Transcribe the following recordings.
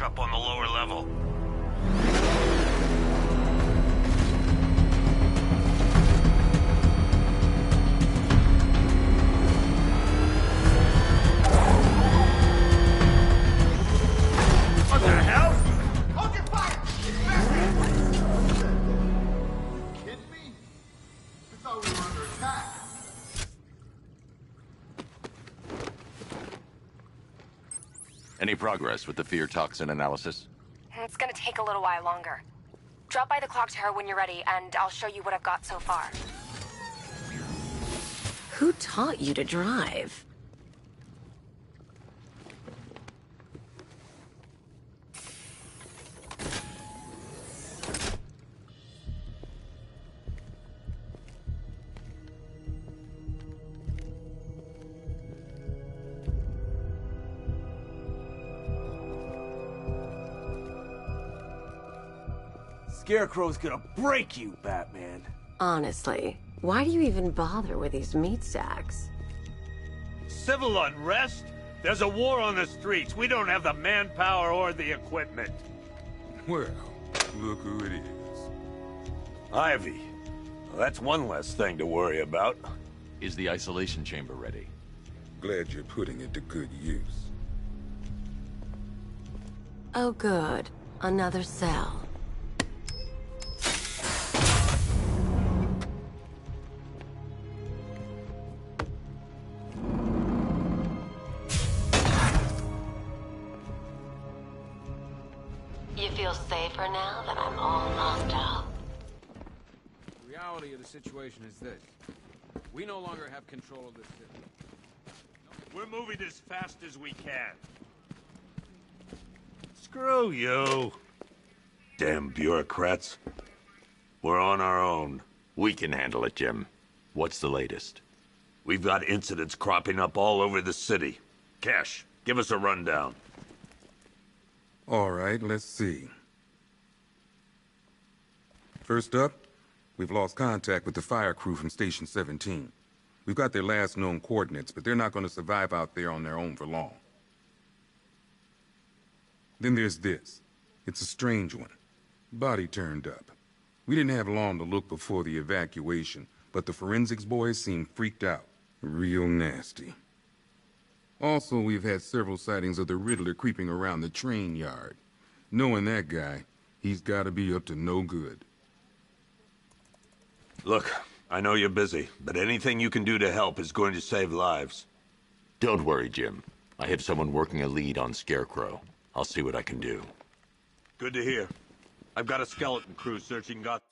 backup on the lower level. What the hell? Hold your fire! It's Batman! You kidding me? We thought we were under attack. Any progress with the fear toxin analysis? It's gonna take a little while longer. Drop by the clock tower when you're ready, and I'll show you what I've got so far. Who taught you to drive? Scarecrow's gonna break you, Batman. Honestly, why do you even bother with these meat sacks? Civil unrest? There's a war on the streets. We don't have the manpower or the equipment. Well, look who it is. Ivy. Well, that's one less thing to worry about. Is the isolation chamber ready? Glad you're putting it to good use. Oh good, another cell. You feel safer now that I'm all locked up? The reality of the situation is this. We no longer have control of this city. We're moving as fast as we can. Screw you. Damn bureaucrats. We're on our own. We can handle it, Jim. What's the latest? We've got incidents cropping up all over the city. Cash, give us a rundown. All right, let's see. First up, we've lost contact with the fire crew from Station 17. We've got their last known coordinates, but they're not going to survive out there on their own for long. Then there's this. It's a strange one. Body turned up. We didn't have long to look before the evacuation, but the forensics boys seemed freaked out. Real nasty. Also, we've had several sightings of the Riddler creeping around the train yard. Knowing that guy, he's got to be up to no good. Look, I know you're busy, but anything you can do to help is going to save lives. Don't worry, Jim. I have someone working a lead on Scarecrow. I'll see what I can do. Good to hear. I've got a skeleton crew searching Gotham.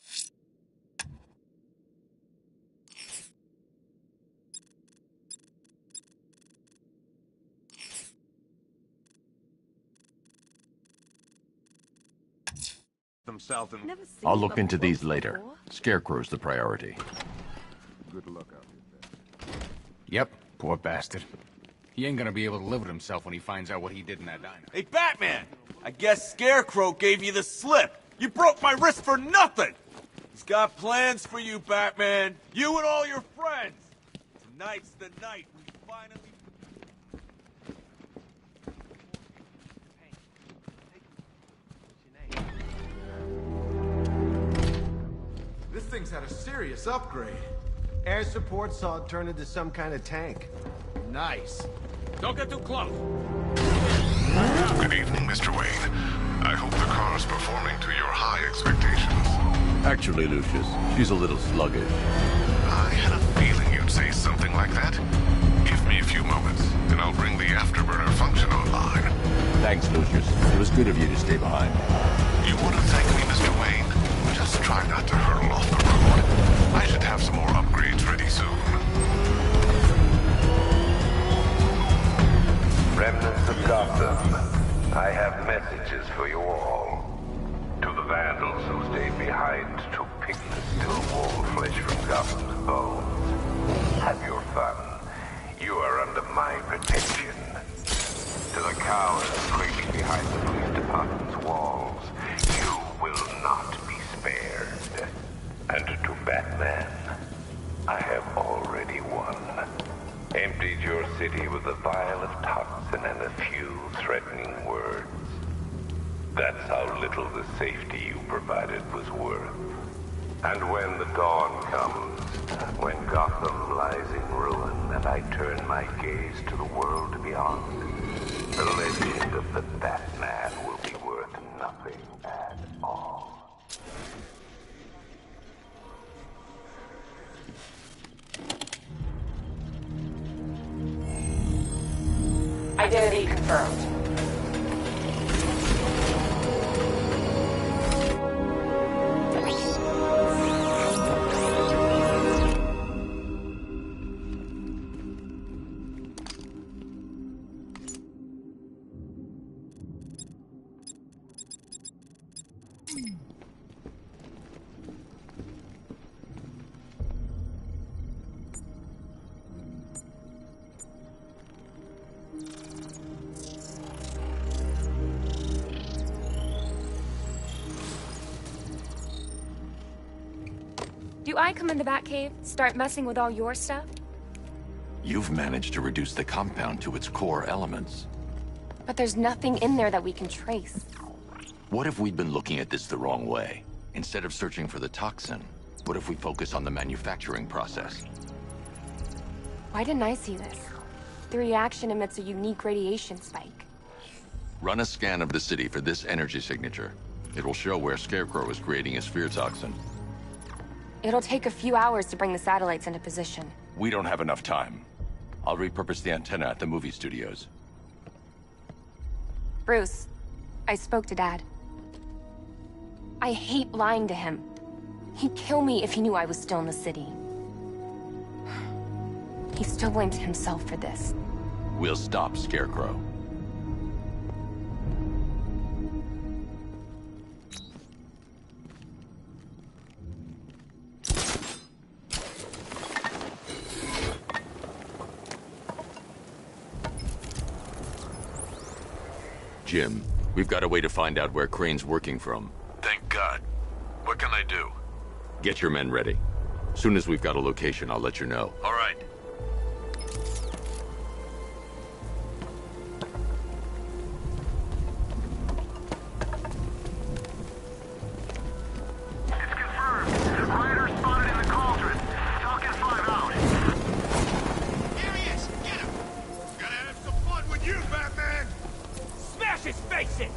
South and I'll look into these later. Scarecrow's the priority. Good luck out here, Ben. Yep, poor bastard. He ain't gonna be able to live with himself when he finds out what he did in that diner. Hey, Batman! I guess Scarecrow gave you the slip. You broke my wrist for nothing! He's got plans for you, Batman. You and all your friends. Tonight's the night we finally... This thing's had a serious upgrade. Air support saw it turn into some kind of tank. Nice. Don't get too close. Good evening, Mr. Wayne. I hope the car's performing to your high expectations. Actually, Lucius, she's a little sluggish. I had a feeling you'd say something like that. Give me a few moments, and I'll bring the afterburner function online. Thanks, Lucius. It was good of you to stay behind. You want to thank me, Mr. Wayne? Just try not to hurtle off the road. I should have some more upgrades ready soon. Remnants of Gotham, I have messages for you all. To the vandals who stayed behind to pick the still warm flesh from Gotham's bones. Have your fun. You are under my protection. To the cowards creeping behind the police department's walls, you will not be spared. And to Batman, I have already won. Emptied your city with a vial of toxin and a few threatening words. That's how little the safety you provided was worth. And when the dawn comes, when Gotham lies in ruin, and I turn my gaze to the world beyond, the legend of the Batman will be worth nothing at all. Identity confirmed. Do I come in the Batcave, start messing with all your stuff? You've managed to reduce the compound to its core elements. But there's nothing in there that we can trace. What if we'd been looking at this the wrong way? Instead of searching for the toxin, what if we focus on the manufacturing process? Why didn't I see this? The reaction emits a unique radiation spike. Run a scan of the city for this energy signature. It'll show where Scarecrow is creating his fear toxin. It'll take a few hours to bring the satellites into position. We don't have enough time. I'll repurpose the antenna at the movie studios. Bruce, I spoke to Dad. I hate lying to him. He'd kill me if he knew I was still in the city. He still blames himself for this. We'll stop Scarecrow. Jim, we've got a way to find out where Crane's working from. Thank God. What can I do? Get your men ready. Soon as we've got a location, I'll let you know. All right. It's confirmed. Rider spotted in the cauldron. Falcon 5 out. Here he is! Get him! Gotta have some fun with you, Batman! Smash his face in!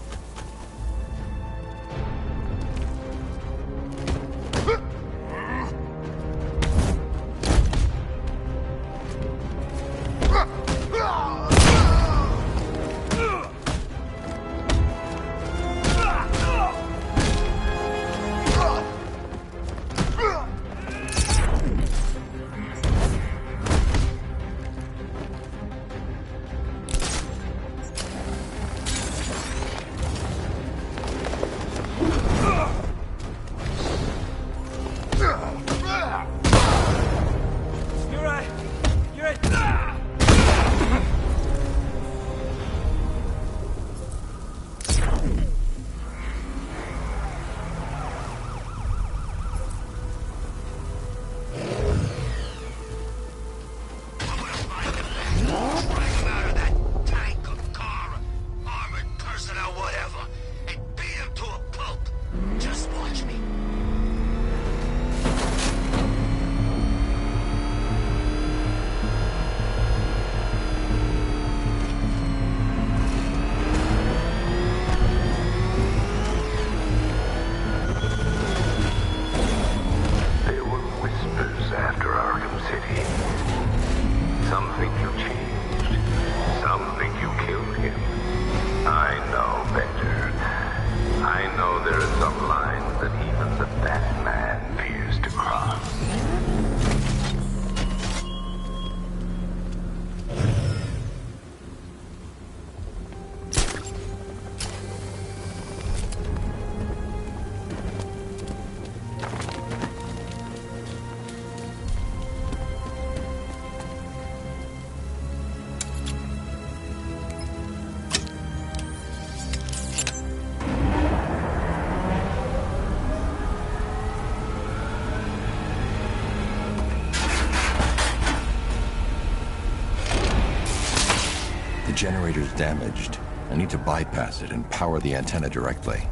The generator's damaged. I need to bypass it and power the antenna directly.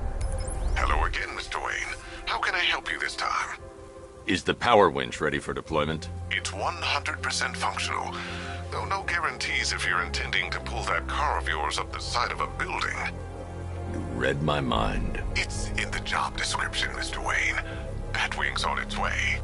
Hello again, Mr. Wayne. How can I help you this time? Is the power winch ready for deployment? It's 100% functional, though no guarantees if you're intending to pull that car of yours up the side of a building. You read my mind. It's in the job description, Mr. Wayne. Batwing's on its way.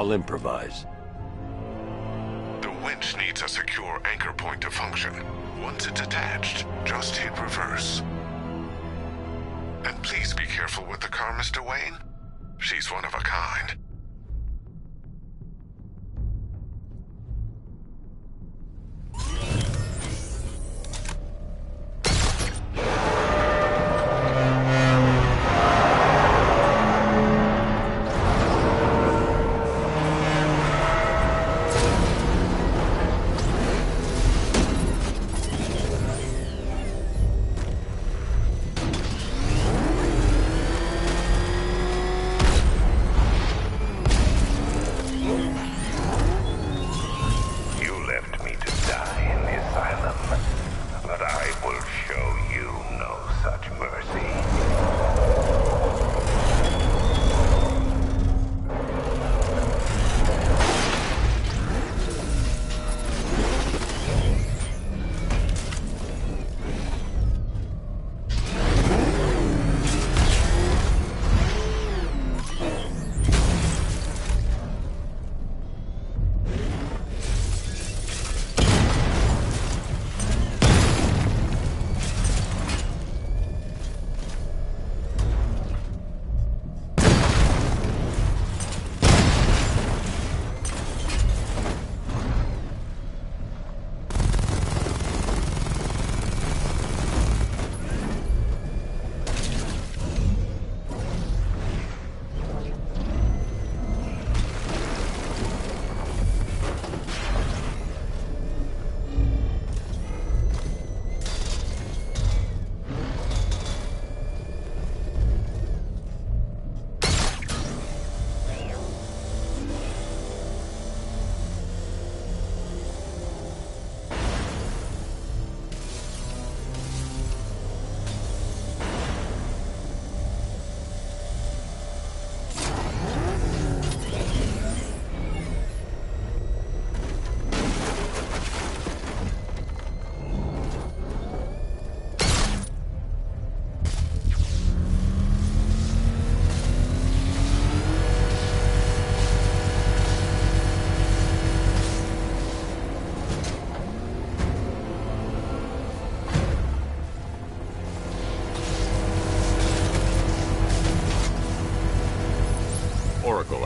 I'll improvise. The winch needs a secure anchor point to function. Once it's attached, just hit reverse. And please be careful with the car, Mr. Wayne. She's one of a kind.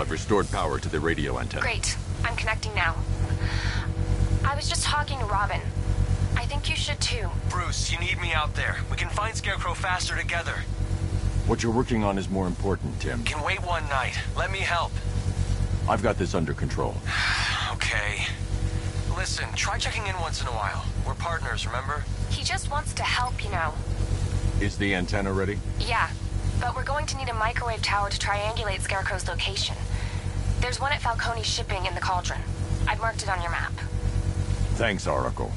I've restored power to the radio antenna. Great. I'm connecting now. I was just talking to Robin. I think you should too. Bruce, you need me out there. We can find Scarecrow faster together. What you're working on is more important, Tim. Can wait one night. Let me help. I've got this under control. Okay. Listen, try checking in once in a while. We're partners, remember? He just wants to help, you know. Is the antenna ready? Yeah, but we're going to need a microwave tower to triangulate Scarecrow's location. There's one at Falcone's shipping in the Cauldron. I've marked it on your map. Thanks, Oracle.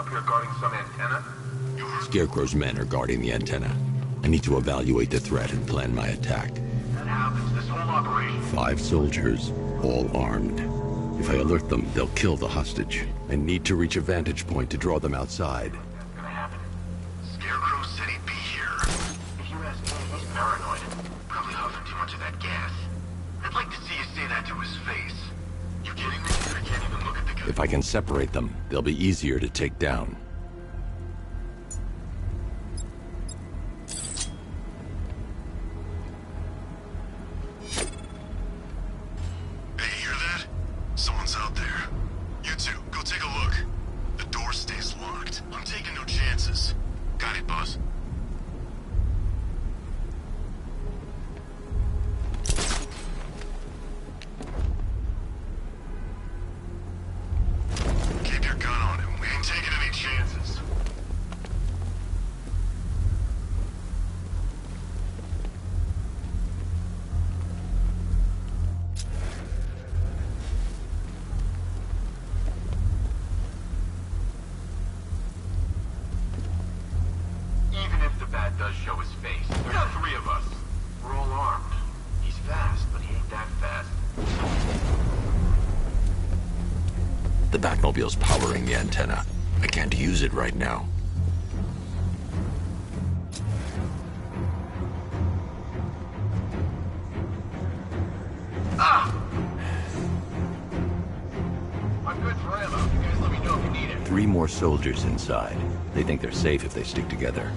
up here guarding some antenna? Scarecrow's men are guarding the antenna. I need to evaluate the threat and plan my attack. That happens, this whole operation. 5 soldiers, all armed. If I alert them, they'll kill the hostage. I need to reach a vantage point to draw them outside. That's gonna happen. Scarecrow said he'd be here. If you ask me, he's paranoid. Probably huffing too much of that gas. I'd like to see you say that to his face. You kidding me? I can't even look at the guy. If I can separate them, they'll be easier to take down. Does show his face. There's 3 of us. We're all armed. He's fast, but he ain't that fast. The Batmobile's powering the antenna. I can't use it right now. Ah! I'm good for ammo. You guys let me know if you need it. 3 more soldiers inside. They think they're safe if they stick together.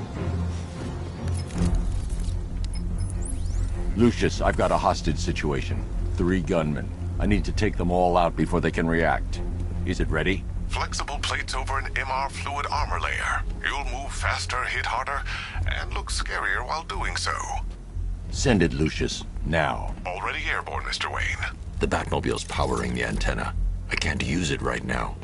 Lucius, I've got a hostage situation. 3 gunmen. I need to take them all out before they can react. Is it ready? Flexible plates over an MR fluid armor layer. You'll move faster, hit harder, and look scarier while doing so. Send it, Lucius. Now. Already airborne, Mr. Wayne. The Batmobile's powering the antenna. I can't use it right now.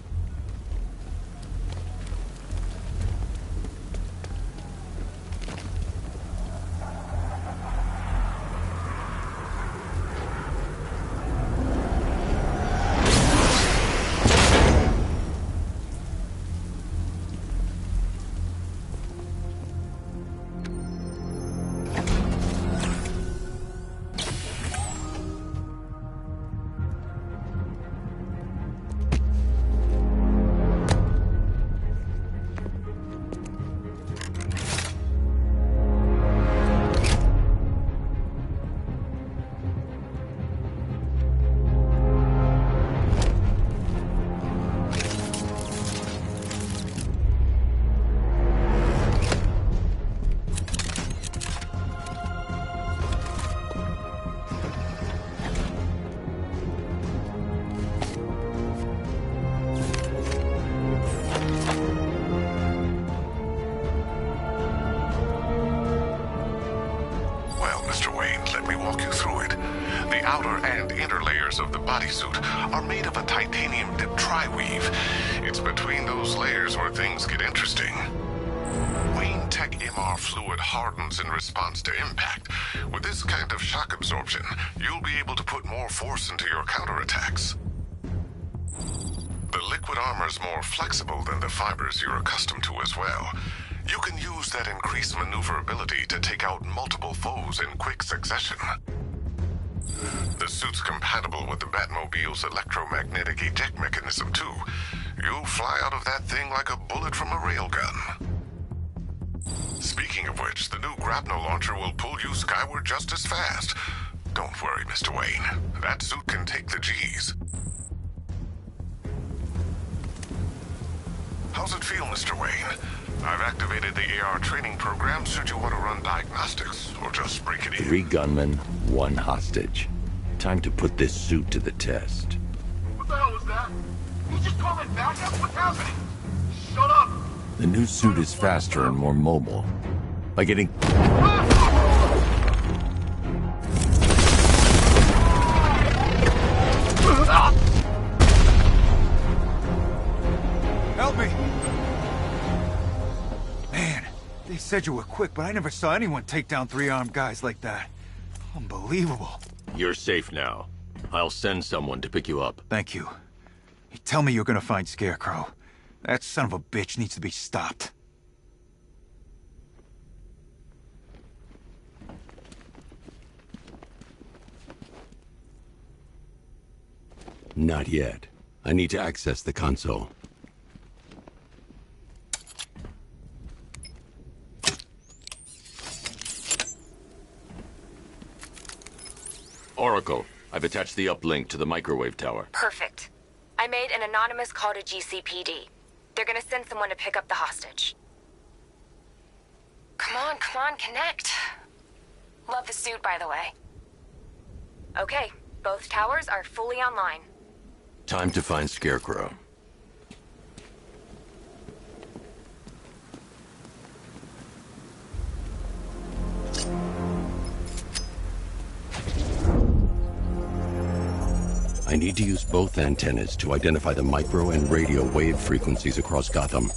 Of the bodysuit are made of a titanium-dipped tri-weave. It's between those layers where things get interesting. Wayne Tech MR fluid hardens in response to impact. With this kind of shock absorption, you'll be able to put more force into your counterattacks. The liquid armor's more flexible than the fibers you're accustomed to as well. You can use that increased maneuverability to take out multiple foes in quick succession. The suit's compatible with the Batmobile's electromagnetic eject mechanism, too. You'll fly out of that thing like a bullet from a railgun. Speaking of which, the new grapnel launcher will pull you skyward just as fast. Don't worry, Mr. Wayne. That suit can take the G's. How's it feel, Mr. Wayne? I've activated the AR training program should you want to run diagnostics, or just break it in. 3 gunmen, 1 hostage. Time to put this suit to the test. What the hell was that? You just call it backup? What's happening? Shut up! The new suit is faster and more mobile. By getting... Help me! Man, they said you were quick, but I never saw anyone take down 3 armed guys like that. Unbelievable. You're safe now. I'll send someone to pick you up. Thank you. You tell me you're gonna find Scarecrow. That son of a bitch needs to be stopped. Not yet. I need to access the console. Oracle, I've attached the uplink to the microwave tower. Perfect. I made an anonymous call to GCPD. They're gonna send someone to pick up the hostage. Come on, connect. Love the suit, by the way. Okay, both towers are fully online. Time to find Scarecrow. I need to use both antennas to identify the micro and radio wave frequencies across Gotham.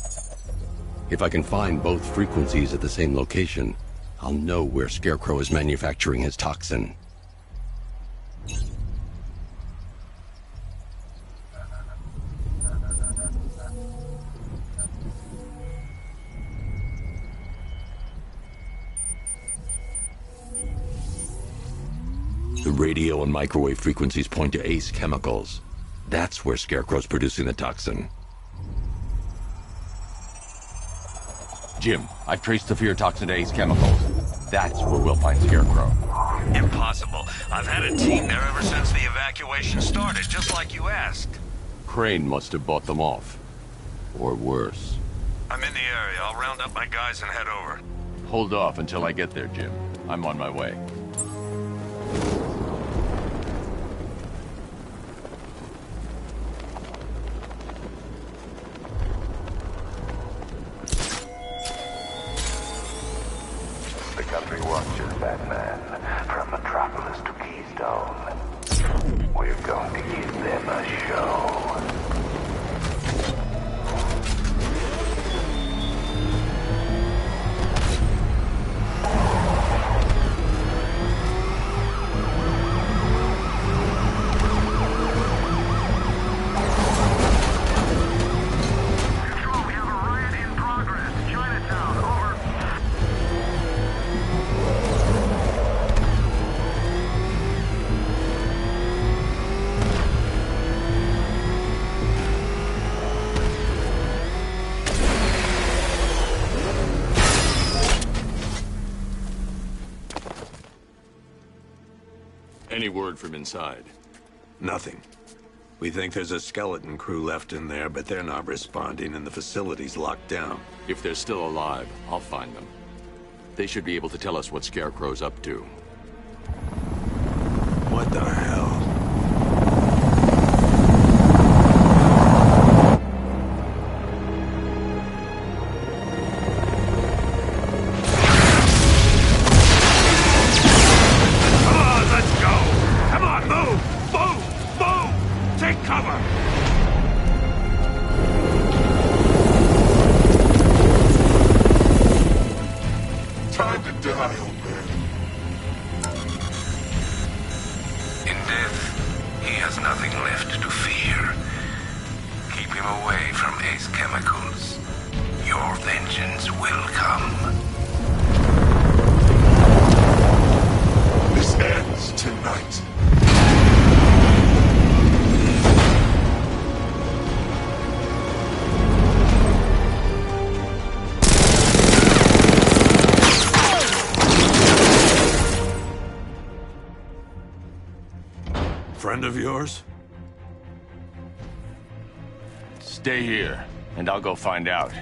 If I can find both frequencies at the same location, I'll know where Scarecrow is manufacturing his toxin. The radio and microwave frequencies point to Ace Chemicals. That's where Scarecrow's producing the toxin. Jim, I've traced the fear toxin to Ace Chemicals. That's where we'll find Scarecrow. Impossible. I've had a team there ever since the evacuation started, just like you asked. Crane must have bought them off. Or worse. I'm in the area. I'll round up my guys and head over. Hold off until I get there, Jim. I'm on my way. The country watches, Batman. From Metropolis to Keystone. We're going to give them a show. Any word from inside? Nothing. We think there's a skeleton crew left in there, but they're not responding and the facility's locked down. If they're still alive, I'll find them. They should be able to tell us what Scarecrow's up to. What the hell? Friend of yours? Stay here, and I'll go find out.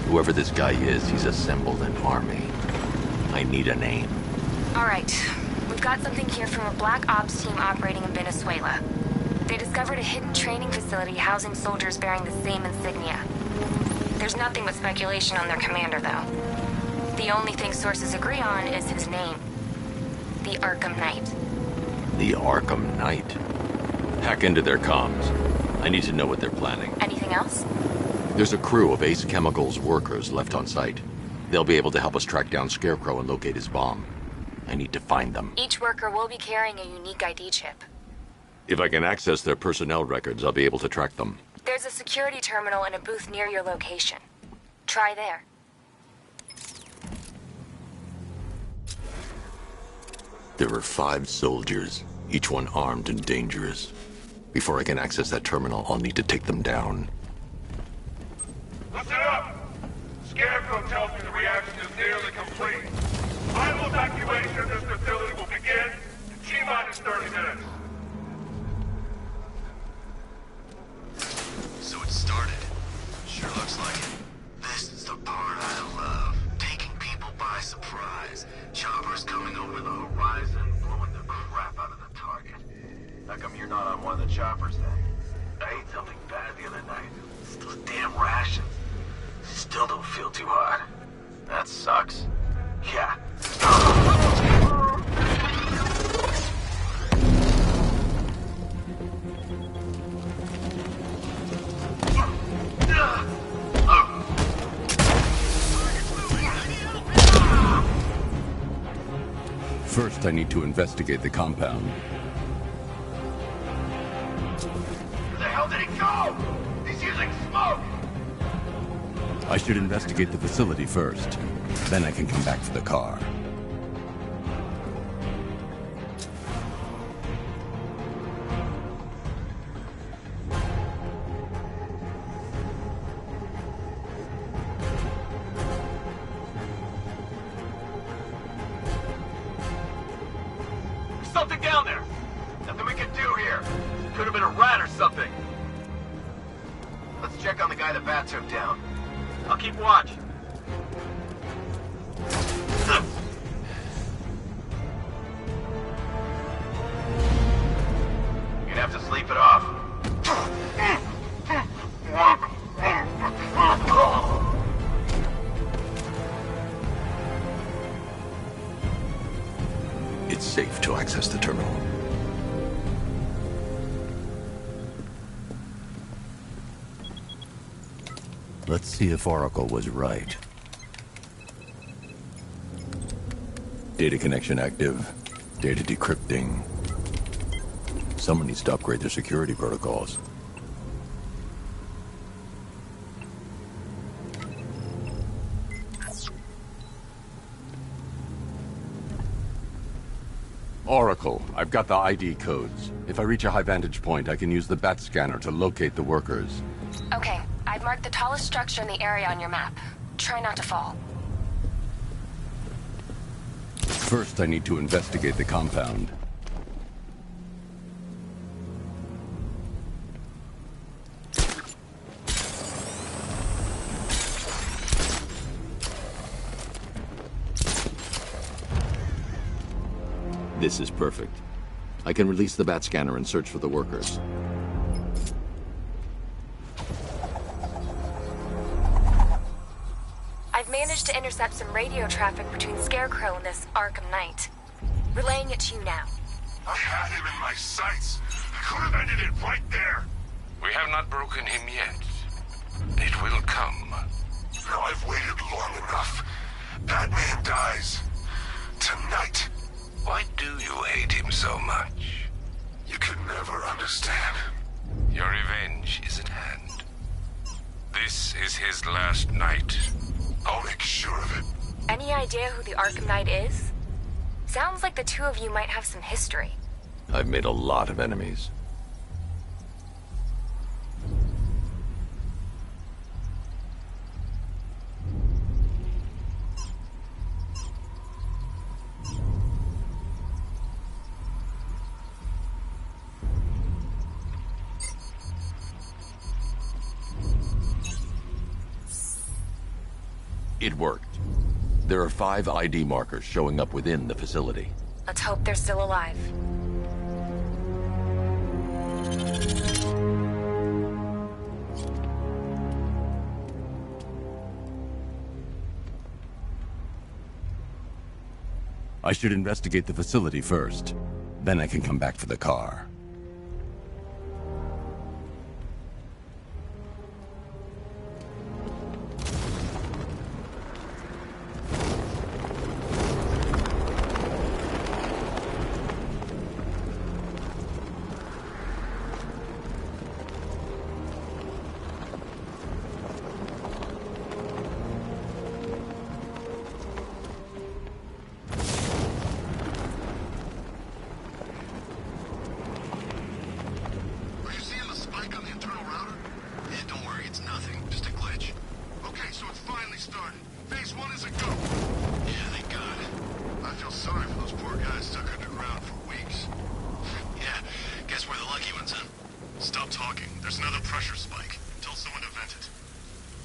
Whoever this guy is, he's assembled an army. I need a name. All right. We've got something here from a Black Ops team operating in Venezuela. They discovered a hidden training facility housing soldiers bearing the same insignia. There's nothing but speculation on their commander, though. The only thing sources agree on is his name. The Arkham Knight. The Arkham Knight? Hack into their comms. I need to know what they're planning. Anything else? There's a crew of Ace Chemicals workers left on site. They'll be able to help us track down Scarecrow and locate his bomb. I need to find them. Each worker will be carrying a unique ID chip. If I can access their personnel records, I'll be able to track them. There's a security terminal in a booth near your location. Try there. There are 5 soldiers, each one armed and dangerous. Before I can access that terminal, I'll need to take them down. Listen up! Scarecrow tells me the reaction is nearly complete. Final evacuation of this facility will begin in T-minus 30 minutes. So it started. Sure looks like it. This is the part I love. Taking people by surprise. Choppers coming over the horizon, blowing the crap out of the target. How come you're not on one of the choppers then? I ate something bad the other night. Those damn rations. Still don't feel too hot. That sucks. Yeah. First, I need to investigate the compound. Where the hell did he go? He's using smoke! I should investigate the facility first. Then I can come back for the car. There's something down there! Nothing we can do here. Could have been a rat or something. Let's check on the guy the bat took down. I'll keep watch. You'd have to sleep it off. It's safe to access the terminal. Let's see if Oracle was right. Data connection active. Data decrypting. Someone needs to upgrade their security protocols. Oracle, I've got the ID codes. If I reach a high vantage point, I can use the bat scanner to locate the workers. Okay, I've marked the tallest structure in the area on your map. Try not to fall. First, I need to investigate the compound. This is perfect. I can release the bat scanner and search for the workers. I've managed to intercept some radio traffic between Scarecrow and this Arkham Knight. Relaying it to you now. I had him in my sights. I could have ended it right there. We have not broken him yet. It will come. Now I've waited long enough. Batman dies. Tonight. Why do you hate him so much? You can never understand. Your revenge is at hand. This is his last night. I'll make sure of it. Any idea who the Arkham Knight is? Sounds like the two of you might have some history. I've made a lot of enemies. It worked. There are 5 ID markers showing up within the facility. Let's hope they're still alive. I should investigate the facility first. Then I can come back for the car.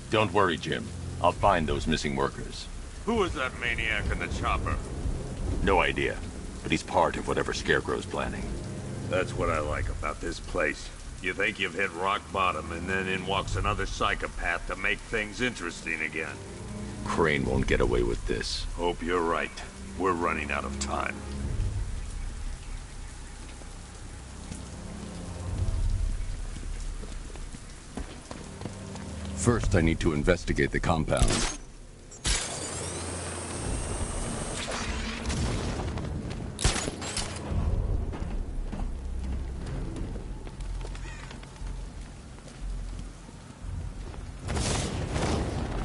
Don't worry, Jim. I'll find those missing workers. Who is that maniac in the chopper? No idea, but he's part of whatever Scarecrow's planning. That's what I like about this place. You think you've hit rock bottom, and then in walks another psychopath to make things interesting again. Crane won't get away with this. Hope you're right. We're running out of time. First, I need to investigate the compound.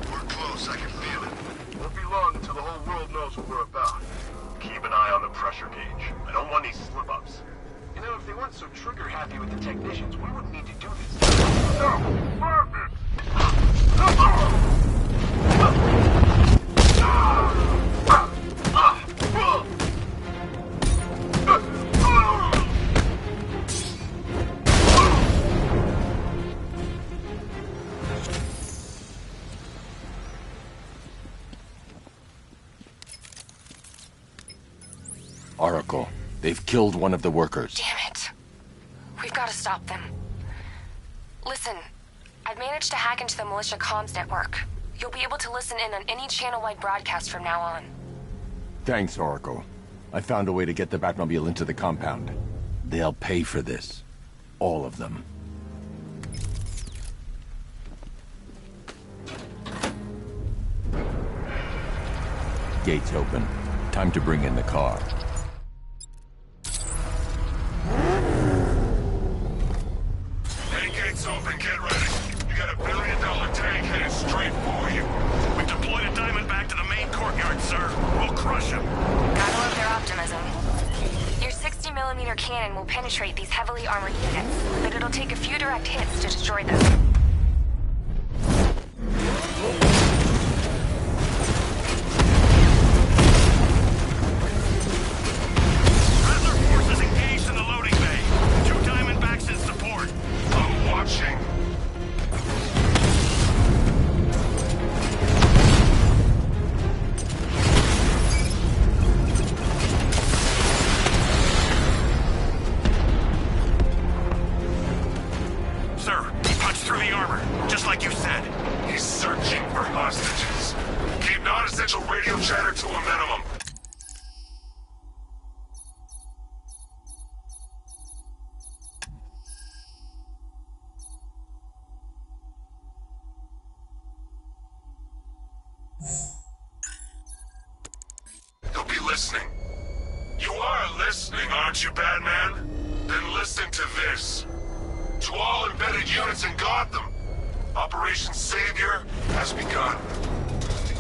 We're close, I can feel it. Won't be long until the whole world knows what we're about. Keep an eye on the pressure gauge. I don't want any slip-ups. You know, if they weren't so trigger-happy with the technicians, we wouldn't need to do this. No! Perfect! Oracle, they've killed one of the workers. Damn it. We've got to stop them. Listen, I've managed to hack into the militia comms network. You'll be able to listen in on any channel-wide broadcast from now on. Thanks, Oracle. I found a way to get the Batmobile into the compound. They'll pay for this. All of them. Gates open. Time to bring in the car. Main gate's open, get ready. You got $1 billion tank headed straight for you. We deployed a Diamondback to the main courtyard, sir. We'll crush him. Gotta love their optimism. Your 60mm cannon will penetrate these heavily armored units, but it'll take a few direct hits to destroy them. He'll be listening. You are listening, aren't you, Batman? Then listen to this. To all embedded units in Gotham, Operation Savior has begun.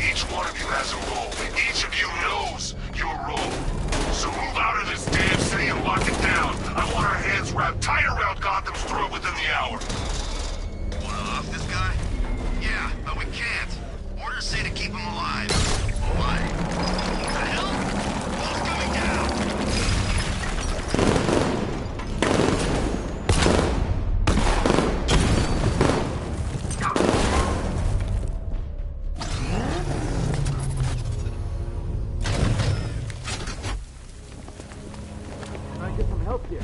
Each one of you has a role. Each of you knows your role. So move out of this damn city and lock it down. I want our hands wrapped tight around Gotham's throat within the hour. Wanna off this guy? Yeah, but we can't. Orders say to keep him alive. What? What the hell? Wall's coming down. Can I get some help here?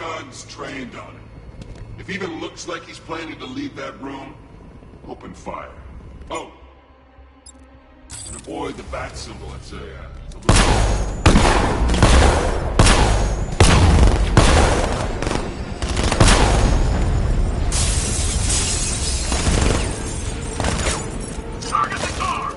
guns trained on him. If he even looks like he's planning to leave that room, open fire. Oh. And avoid the bat symbol, it's a Target the car!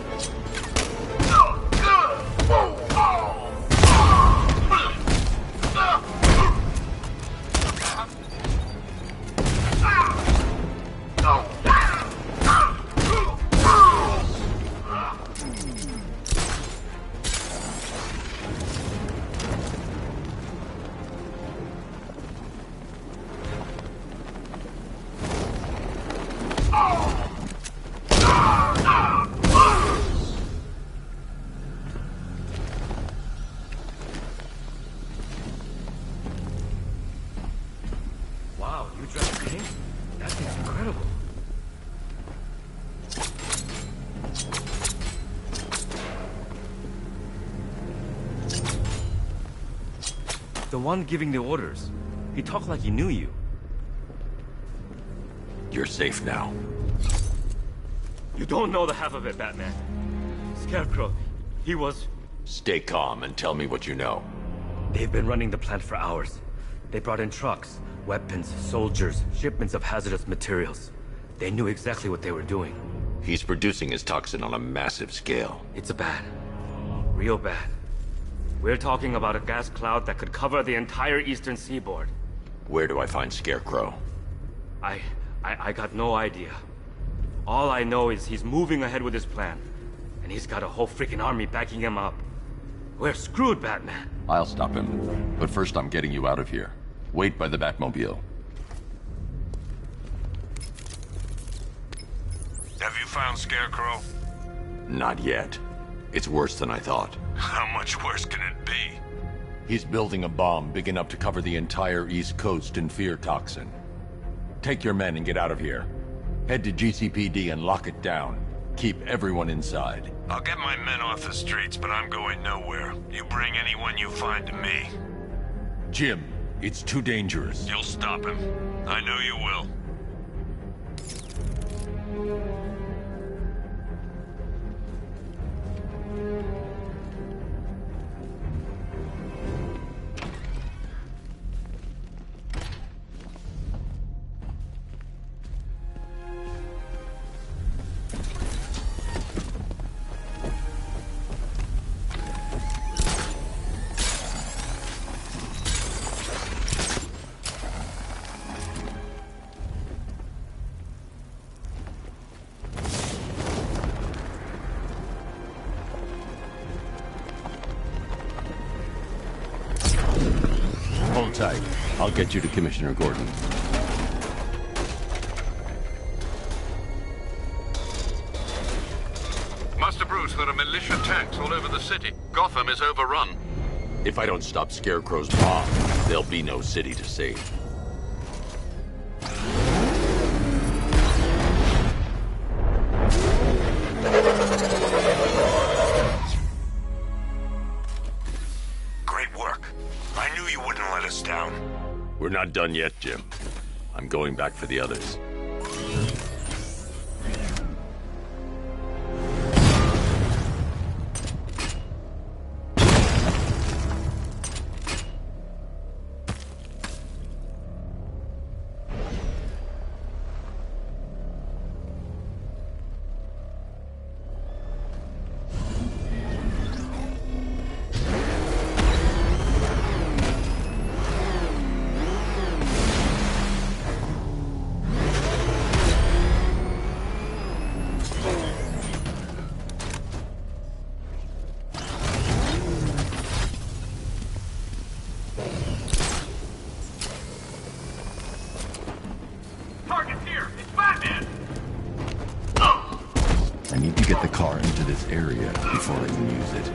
Wow, you drive a tank? That thing's incredible. The one giving the orders. He talked like he knew you. You're safe now. You don't know the half of it, Batman. Scarecrow, he was... Stay calm and tell me what you know. They've been running the plant for hours. They brought in trucks, weapons, soldiers, shipments of hazardous materials. They knew exactly what they were doing. He's producing his toxin on a massive scale. It's bad. Real bad. We're talking about a gas cloud that could cover the entire eastern seaboard. Where do I find Scarecrow? I got no idea. All I know is he's moving ahead with his plan. And he's got a whole freaking army backing him up. We're screwed, Batman. I'll stop him. But first I'm getting you out of here. Wait by the Batmobile. Have you found Scarecrow? Not yet. It's worse than I thought. How much worse can it be? He's building a bomb big enough to cover the entire East Coast in fear toxin. Take your men and get out of here. Head to GCPD and lock it down. Keep everyone inside. I'll get my men off the streets, but I'm going nowhere. You bring anyone you find to me. Jim, it's too dangerous. You'll stop him. I know you will. Hold tight. I'll get you to Commissioner Gordon. Master Bruce, there are militia tanks all over the city. Gotham is overrun. If I don't stop Scarecrow's bomb, there'll be no city to save. Great work. I knew you wouldn't let us down. We're not done yet, Jim. I'm going back for the others. I need to get the car into this area before I can use it.